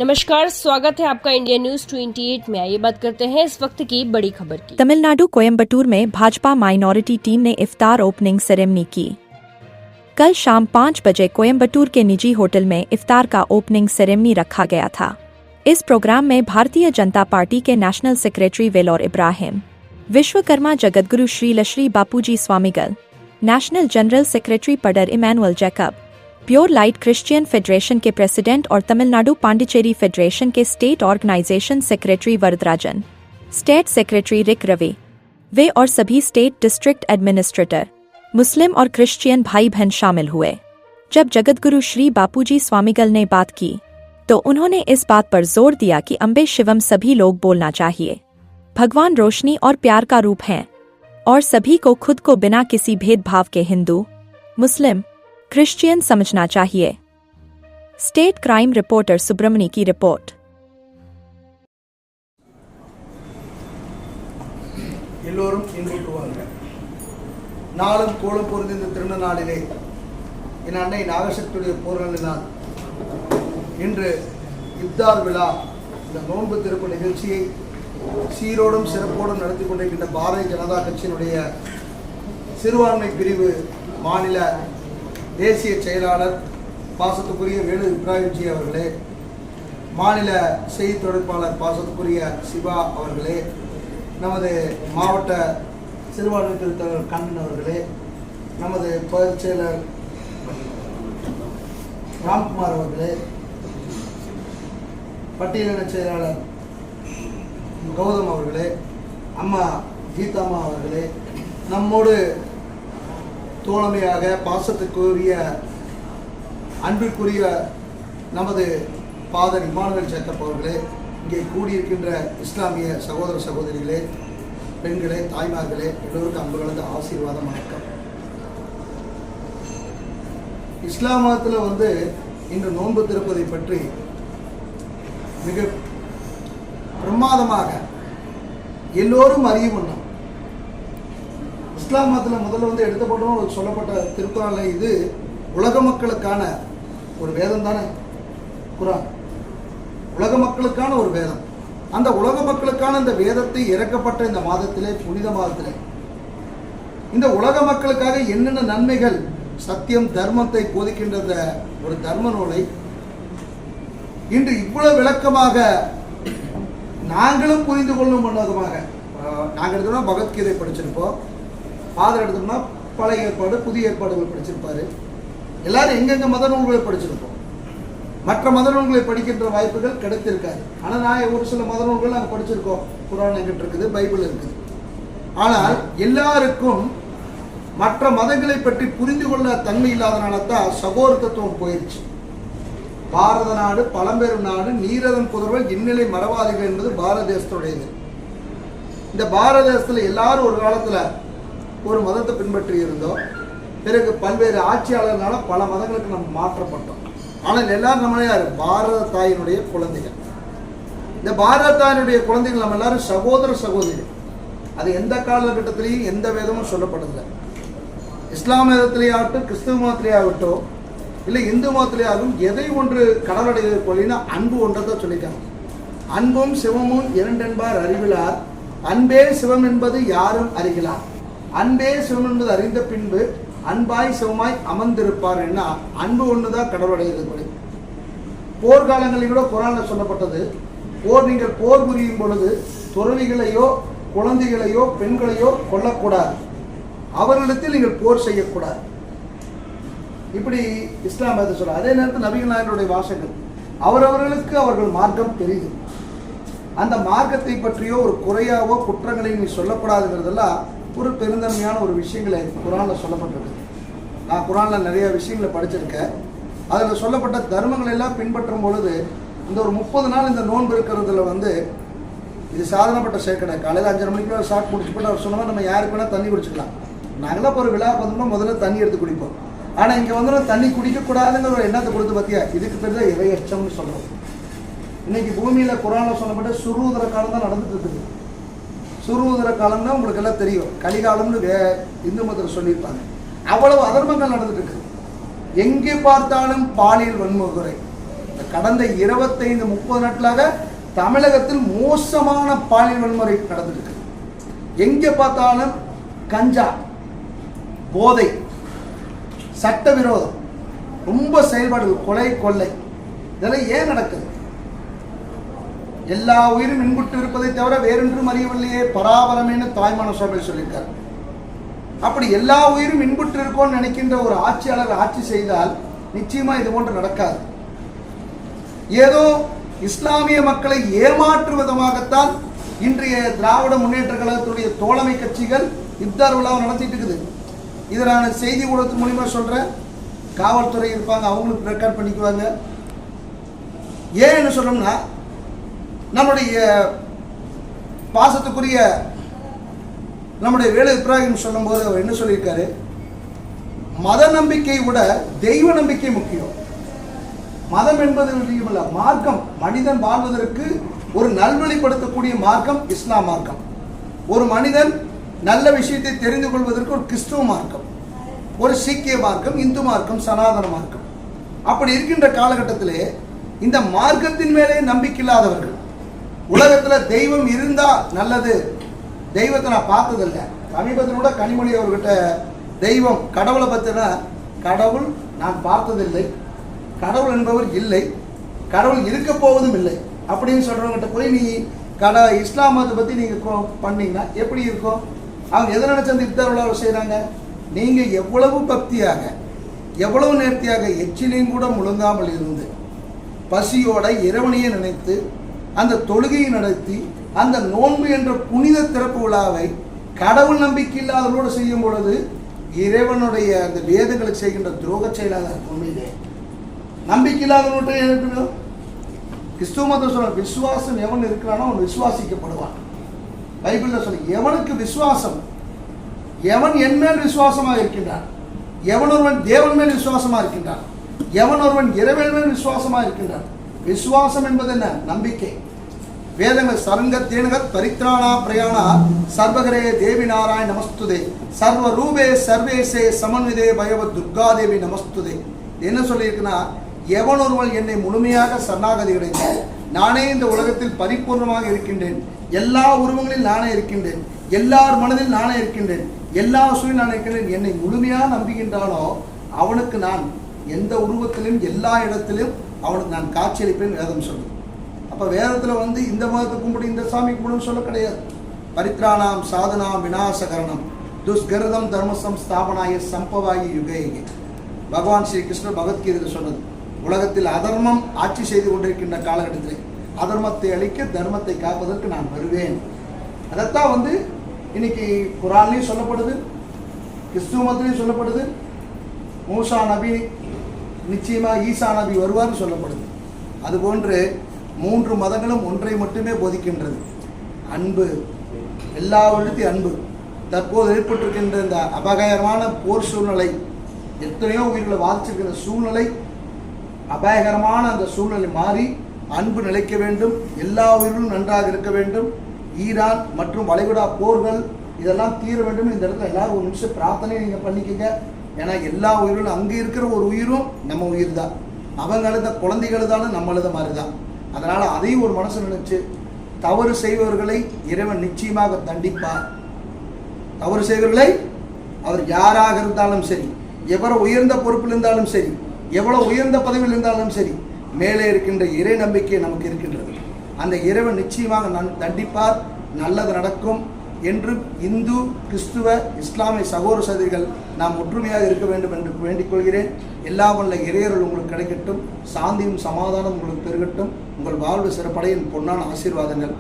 नमस्कार, स्वागत है आपका इंडिया न्यूज 28 में। आइए बात करते हैं इस वक्त की बड़ी खबर की। तमिलनाडु कोयम्बटूर में भाजपा माइनॉरिटी टीम ने इफ्तार ओपनिंग सेरेमनी की। कल शाम 5 बजे कोयम्बटूर के निजी होटल में इफ्तार का ओपनिंग सेरेमनी रखा गया था। इस प्रोग्राम में भारतीय जनता पार्टी के नेशनल सेक्रेटरी वेलोर इब्राहिम, विश्वकर्मा जगतगुरु श्री लश्री Bapuji Swamigal, national general secretary पडर Emmanuel Jacob, pure light Christian federation के प्रेसिडेंट और तमिलनाडु पांडिचेरी फेडरेशन के state organisation secretary Varadarajan, state secretary रिक रवि, वे और सभी स्टेट डिस्ट्रिक्ट एडमिनिस्ट्रेटर, मुस्लिम और क्रिश्चियन भाई बहन शामिल हुए। जब जगतगुरु श्री बापूजी स्वामिगल ने बात की तो उन्होंने इस बात पर जोर दिया कि अम्बे शिवम सभी लोग बोलना चाहिए। भगवान रोशनी और प्यार का रूप हैं और सभी को खुद को बिना किसी भेदभाव के हिंदू, मुस्लिम, क्रिश्चियन समझना चाहिए। स्टेट क्राइम रिपोर्टर सुब्रमणी की रिपोर्ट। எல்லோரும் இன்புற்றுவாங்க. நாளும் கோலம் பொருந்த இந்த திருநாள் நாளிலே என் அன்னை நாகசக்தியுடைய பூரணலினால் இன்று இஃப்தார் விழா இந்த நோன்பு திறப்பு நிகழ்ச்சியை சீரோடும் சிறப்போடும் நடத்தி கொண்டிருக்கின்ற பாரதிய ஜனதா கட்சியினுடைய சிறுபான்மை பிரிவு மாநில தேசிய செயலாளர் பாசத்துக்குரிய வேலு இப்ராஹிம்ஜி அவர்களே, மாநில செய்தி தொடர்பாளர் பாசத்துக்குரிய சிவா அவர்களே, நமது மாவட்ட சிறுபான்மை திருத்தவர் கண்ணன் அவர்களே, நமது பொதுச் செயலர் ராம்குமார் அவர்களே, பட்டியலின செயலாளர் கௌதம் அவர்களே, அம்மா கீதாமா அவர்களே, நம்மோடு தோழமையாக பாசத்துக்குரிய அன்பிற்குரிய நமது ஃபாதர் இமானுவேல் ஜேக்கப் அவர்களே, இங்கே கூடியிருக்கின்ற இஸ்லாமிய சகோதர சகோதரிகளே, பெண்களே, தாய்மார்களே, எல்லோருக்கும் அன்பு கலந்த ஆசீர்வாதம், வணக்கம். இஸ்லாம் மதத்தில் இன்று நோன்பு திறப்பதை பற்றி மிக பிரமாதமாக எல்லோரும் அறியும் வண்ணம் இஸ்லாம் மதத்தில் முதல்ல எடுத்தப்பட்டோம் சொல்லப்பட்ட திருக்குறானில் இது உலக மக்களுக்கான ஒரு வேதம் தானே குரான். உலக மக்களுக்கான ஒரு வேதம். அந்த உலக மக்களுக்கான இந்த வேதத்தை இறக்கப்பட்ட இந்த மாதத்திலே, புனித மாதத்திலே, இந்த உலக மக்களுக்காக என்னென்ன நன்மைகள், சத்தியம், தர்மத்தை போதிக்கின்ற ஒரு தர்ம நூலை இன்று இவ்வளவு விளக்கமாக நாங்களும் புரிந்து கொள்ளும் விதமாக நாங்கள் எடுத்தோம்னா பகவத்கீதை படிச்சிருப்போம், ஃபாதர் எடுத்தோம்னா பழைய ஏற்பாடு, புதிய ஏற்பாடுகள் படிச்சிருப்பாரு. எல்லாரும் எங்கெங்க மத நூல்களை படிச்சிருப்போம். மற்ற மத நூல்களை படிக்கின்ற வாய்ப்புகள் கிடைத்திருக்காது. ஆனால் நான் ஒரு சில மத நூல்கள் நாங்கள் படிச்சிருக்கோம். குரான் எங்கிட்ட இருக்குது, பைபிள் இருக்குது. ஆனால் எல்லாருக்கும் மற்ற மதங்களை பற்றி புரிந்து கொள்ள தன்மை இல்லாதனால தான் சகோதரத்துவம் போயிடுச்சு. பாரத நாடு பழம்பெரும் நாடு, நீரதன் புதல்வர் இந்நிலை மறவாதிகள் என்பது பாரத தேசத்துடையது. இந்த பாரத தேசத்தில் எல்லாரும் ஒரு காலத்தில் ஒரு மதத்தை பின்பற்றி இருந்தோம். பிறகு பல்வேறு ஆட்சியாளர்களால பல மதங்களுக்கு நம்ம மாற்றப்பட்டோம். ஆனால் எல்லாரும் நம்மளே யார்? பாரத தாயினுடைய குழந்தைகள். இந்த பாரத தாயினுடைய குழந்தைகள் நம்ம எல்லாரும் சகோதர சகோதரிகள். அது எந்த காலகட்டத்திலையும் எந்த வேதமும் சொல்லப்படவில்லை. இஸ்லாம் மதத்திலே ஆகட்டும், கிறிஸ்துவ மதத்திலே ஆகட்டும், இல்லை இந்து மதத்திலே ஆகும், எதை ஒன்று கடலடைவது கொள்ளினா அன்பு ஒன்றை தான் சொல்லிட்டாங்க. அன்பும் சிவமும் இரண்டென்பார் அறிவிலார், அன்பே சிவம் என்பது யாரும் அறிகிறார், அன்பே சிவம் என்பது அறிந்த பின்பு அன்பாய் சிவமாய் அமர்ந்திருப்பார். என்ன அன்பு ஒன்றுதான் கடவுளுடையது கொலை. போர்க்காலங்களில் கூட குரான்ல சொல்லப்பட்டது, நீங்கள் போர் புரியும் பொழுது துறவிகளையோ குழந்தைகளையோ பெண்களையோ கொல்லக்கூடாது, அவர்களிடத்தில் நீங்கள் போர் செய்யக்கூடாது. இப்படி இஸ்லாம் மதத்தை சொல்ல. அதே நேரத்தில் நபிகள் நாயகனுடைய வாசகங்கள் அவரவர்களுக்கு அவர்கள் மார்க்கம் தெரியுது. அந்த மார்க்கத்தை பற்றியோ ஒரு குறையாவோ குற்றங்களை நீ சொல்லக்கூடாதுங்கிறதெல்லாம் ஒரு பெருந்தன்மையான ஒரு விஷயங்களை குரானில் சொல்லப்பட்டிருக்கு. நான் குரானில் நிறைய விஷயங்களை படிச்சிருக்கேன். அதில் சொல்லப்பட்ட தர்மங்கள் எல்லாம் பின்பற்றும் பொழுது இந்த ஒரு 30 நாள் இந்த நோன்பு இருக்கிறதுல இது சாதனப்பட்ட சேர்க்கடை. காலையில் 5:30 மணிக்குள்ள சாட் முடிச்சு போட்டு அவர் சொன்னால் நம்ம யாருக்கு வேணால் தண்ணி குடிச்சிக்கலாம். நாங்களாம் இப்போ ஒரு விழா பார்த்தோம்னா முதல்ல தண்ணி எடுத்து குடிப்போம். ஆனால் இங்கே தண்ணி குடிக்கக்கூடாதுங்கிற ஒரு எண்ணத்தை கொடுத்து பார்த்தியா, இதுக்கு பேர் தான் இறையச்சம்னு சொல்கிறோம். இன்னைக்கு பூமியில் குரானில் சொல்லப்பட்ட சுருவுதர காலம் தான் நடந்துட்டு இருக்குது. சுருவுதர காலம் தான் உங்களுக்கு எல்லாம் தெரியும். கலிகாலம்னு இந்து மதத்தில் சொல்லியிருப்பாங்க. அவ்வளவு அதர்மங்கள் நடந்துட்டு இருக்குது. எங்கே பார்த்தாலும் பாலியல் வன்முறை, கடந்த 25-30 நாட்களாக தமிழகத்தில் மோசமான பாலியல் வன்முறை நடந்துருக்கு. எங்கே பார்த்தாலும் கஞ்சா, போதை, சட்டவிரோதம், ரொம்ப செயல்பாடுகள், கொலை, கொள்ளை, இதெல்லாம் ஏன் நடக்குது? எல்லா உயிரும் இன்புற்று இருப்பதை தவிர வேறொன்றும் அறியவில்லையே பராபரமேன்னு தாய்மான சுவாமி சொல்லியிருக்காரு. அப்படி எல்லா உயிரும் இன்புற்று இருக்கோன்னு நினைக்கின்ற ஒரு ஆட்சியாளர் ஆட்சி செய்தால் நிச்சயமா இது போன்று நடக்காது. ஏதோ இஸ்லாமிய மக்களை ஏமாற்று விதமாகத்தான் இன்றைய திராவிட முன்னேற்ற கழகத்துடைய தோழமை கட்சிகள் இப்தார் விழாவை நடத்திட்டு இருக்குது. இதை நான் செய்தி ஊடகத்தின் மூலியமா சொல்றேன். காவல்துறை இருப்பாங்க, அவங்களுக்கு ரெக்கார்ட் பண்ணிக்குவாங்க. ஏன் என்ன சொல்லணும்னா, நம்முடைய பாசத்துக்குரிய நம்முடைய வேலு இப்ராஹிம் சொல்லும் போது அவர் என்ன சொல்லியிருக்காரு, மத நம்பிக்கை விட தெய்வ நம்பிக்கை முக்கியம். மதம் என்பது விஷயமல்ல, மார்க்கம். மனிதன் வாழ்வதற்கு ஒரு நல்வழிப்படுத்தக்கூடிய மார்க்கம் இஸ்லாம் மார்க்கம். ஒரு மனிதன் நல்ல விஷயத்தை தெரிந்து கொள்வதற்கு ஒரு கிறிஸ்துவ மார்க்கம், ஒரு சீக்கிய மார்க்கம், இந்து மார்க்கம், சனாதன மார்க்கம். அப்படி இருக்கின்ற காலகட்டத்திலே இந்த மார்க்கத்தின் மேலே நம்பிக்கை இல்லாதவர்கள், உலகத்தில் தெய்வம் இருந்தா நல்லது, தெய்வத்தை நான் பார்த்ததில்லை. சமீபத்தில் கூட கனிமொழி அவர்கிட்ட தெய்வம் கடவுளை பற்றினா, கடவுள் நான் பார்த்ததில்லை, கடவுள் என்பவர் இல்லை, கடவுள் இருக்க போவதும் இல்லை அப்படின்னு சொல்றவங்ககிட்ட போய் நீ இஸ்லாம் மதத்தை பற்றி நீங்கள் பண்ணீங்கன்னா எப்படி இருக்கும்? அவங்க எதை நினைச்சு அந்த இஃப்தார் விழாவை செய்கிறாங்க? நீங்கள் எவ்வளவு பக்தியாக, எவ்வளவு நேர்த்தியாக, எச்சிலையும் கூட முழுங்காமல் இருந்து பசியோட இறைவனையே நினைத்து அந்த தொழுகையை நடத்தி அந்த நோன்பு என்ற புனித திறப்பு விழாவை கடவுள் நம்பிக்கை இல்லாதவர்களோடு செய்யும் பொழுது இறைவனுடைய அந்த வேதங்களுக்கு செய்கின்ற துரோக செயலாக உண்மையிலே நம்பிக்கை இல்லாதவர்கள்ட்ட கிறிஸ்துவ மதம் சொல்ற விசுவாசம் எவன் இருக்கிறானோ அவன் விசுவாசிக்கப்படுவான். பைபிள்ல சொல்ல எவனுக்கு விசுவாசம், எவன் என் மேல் விசுவாசமாக இருக்கின்றான், எவன் ஒருவன் தேவன் மேல் விசுவாசமாக இருக்கின்றான், எவன் ஒருவன் இறைவன் மேல் விசுவாசமாக இருக்கின்றான். விசுவாசம் என்பது என்ன? நம்பிக்கை. வேதங்கள் சரங்க தேனுகத் பரித்ராணா பிரயாணா சர்வகரே தேவி நாராயண நமஸ்துதே சர்வ ரூபே சர்வேசே சமன்விதே பயவ துர்கா தேவி நமஸ்துதே. என்ன சொல்லியிருக்குன்னா, எவன் ஒருவன் என்னை முழுமையாக சரணாகதி அடைந்து நானே இந்த உலகத்தில் பரிபூர்ணமாக இருக்கின்றேன், எல்லா உருவங்களில் நானே இருக்கின்றேன், எல்லார் மனதில் நானே இருக்கின்றேன், எல்லா சூழலில் நான் இருக்கின்றேன், என்னை முழுமையாக நம்புகின்றானோ அவனுக்கு நான் எந்த உருவத்திலும் எல்லா இடத்திலும் அவனுக்கு நான் காட்சியளிப்பேன் வேதம் சொல்லுது. அப்போ வேதத்தில் இந்த மதத்தை கும்பிடு, இந்த சாமி கும்பிடுன்னு சொல்ல கிடையாது. பரித்ராணாம் சாதனாம் விநாசகரணம் துஷ்கரதம் தர்மசம் ஸ்தாபனாய சம்பவாயி யுகேகே. பகவான் ஸ்ரீ கிருஷ்ணர் பகவத்கீதையில் சொன்னது. உலகத்தில் அதர்மம் ஆட்சி செய்து கொண்டிருக்கின்ற காலகட்டத்தில் அதர்மத்தை அழிக்க தர்மத்தை காப்பதற்கு நான் வருவேன். அதைத்தான் இன்னைக்கு குரான்லையும் சொல்லப்படுது, கிறிஸ்துவ மதத்திலையும் சொல்லப்படுது. மூசா நபி நிச்சயமா ஈசா நபி வருவார்னு சொல்லப்படுது. அதுபோன்று 3 மதங்களும் ஒன்றை மட்டுமே போதிக்கின்றது, அன்பு. எல்லா விதத்தையும் அன்பு. தற்போது ஏற்பட்டிருக்கின்ற இந்த அபாயகரமான போர் சூழ்நிலை, எத்தனையோ உயிர்களை பாதிச்சிருக்கிற சூழ்நிலை, அபாயகரமான அந்த சூழ்நிலை மாறி அன்பு நிலைக்க வேண்டும், எல்லா உயிர்களும் நன்றாக இருக்க வேண்டும். ஈரான் மற்றும் வளைகுடா போர்கள் இதெல்லாம் தீர வேண்டும். இந்த இடத்துல எல்லாரும் ஒரு நிமிஷம் பிரார்த்தனை நீங்கள் பண்ணிக்கங்க. ஏன்னா எல்லா உயிர்களும், அங்கே இருக்கிற ஒரு உயிரும் நம்ம உயிர் தான், அவங்க அழுத குழந்தைகள் தானே நம்ம அழுத மாதிரி தான். அதனால் அதையும் ஒரு மனசு நினைச்சு தவறு செய்பவர்களை இறைவன் நிச்சயமாக தண்டிப்பார். தவறு செய்பவர்களை அவர் யாராக இருந்தாலும் சரி, எவ்வளவு உயர்ந்த பொறுப்பில் இருந்தாலும் சரி, எவ்வளவு உயர்ந்த பதவியில் இருந்தாலும் சரி, மேலே இருக்கின்ற இறை நம்பிக்கை நமக்கு இருக்கின்றது. அந்த இறைவன் நிச்சயமாக தண்டிப்பார், நல்லது நடக்கும் என்று இந்து, கிறிஸ்துவ, இஸ்லாமிய சகோதர சகோதரிகள் நாம் ஒற்றுமையாக இருக்க வேண்டும் என்று வேண்டிக் கொள்கிறேன். எல்லாம் வல்ல இறையருள் உங்களுக்கு கிடைக்கட்டும், சாந்தியும் சமாதானம் உங்களுக்கு பெருகட்டும். உங்கள் வாழ்வு சிறப்படைய பொன்னான ஆசீர்வாதங்கள்.